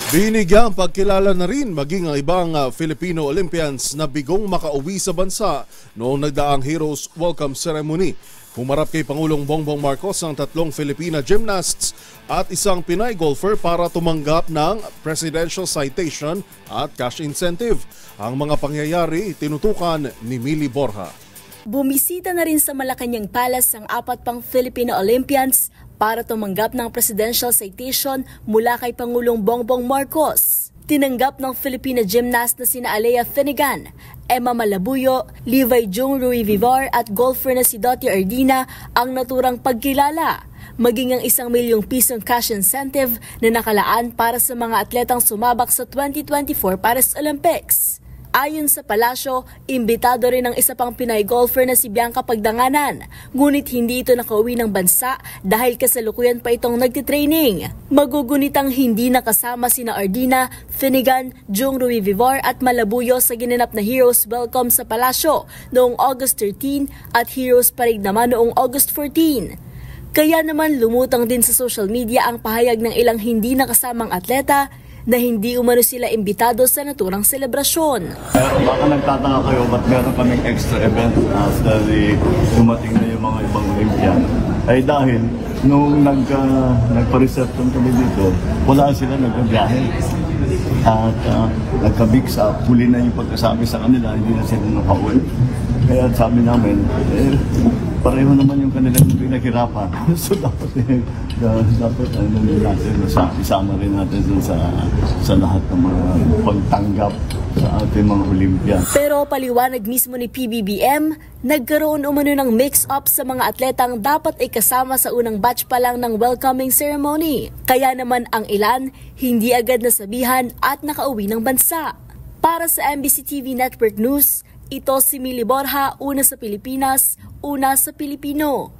Binigyang pagkilala na rin maging ang ibang Filipino Olympians na bigong makauwi sa bansa noong nagdaang Heroes Welcome Ceremony. Humarap kay Pangulong Bongbong Marcos ang 3 Filipina gymnasts at isang Pinay golfer para tumanggap ng Presidential Citation at cash incentive. Ang mga pangyayari tinutukan ni Mili Borja. Bumisita na rin sa Malacanang Palace ang 4 pang Filipino Olympians para tumanggap ng Presidential Citation mula kay Pangulong Bongbong Marcos. Tinanggap ng Filipina gymnast na sina Alea Finnegan, Emma Malabuyo, Levi Jung Rui Vivar at golfer na si Dottie Ardina ang naturang pagkilala, maging ang 1 milyong pisong cash incentive na nakalaan para sa mga atletang sumabak sa 2024 Paris Olympics. Ayon sa palasyo, imbitado rin ang isa pang Pinay golfer na si Bianca Pagdanganan, ngunit hindi ito nakauwi ng bansa dahil kasalukuyan pa itong nagtitraining. Magugunitang hindi nakasama sina Ardina, Finnegan, Jung Rui Vivar at Malabuyo sa ginanap na Heroes Welcome sa palasyo noong August 13 at Heroes Parade naman noong August 14. Kaya naman lumutang din sa social media ang pahayag ng ilang hindi nakasamang atleta na hindi umano sila imbitado sa naturang selebrasyon. Baka nagtataka kayo ba't meron kaming extra event after dumating na yung mga ibang Olympian. Ay dahil nung nagpa-reception kami dito, wala sila nagbiyahe. At nagka-mix up, huli na yung pagkasabi sa kanila, hindi na sila nakauwi. Kaya sabi namin, pareho naman yung kanilang pinaghirapan. So dapat natin, isama rin natin dun sa lahat ng mga pagtanggap sa ating mga Olympian. Pero paliwanag mismo ni PBBM, nagkaroon umano ng mix-up sa mga atletang dapat ay kasama sa unang batch pa lang ng welcoming ceremony. Kaya naman ang ilan, hindi agad nasabihan at nakauwi ng bansa. Para sa MBC TV Network News, ito si Mili Borja, una sa Pilipinas, una sa Pilipino.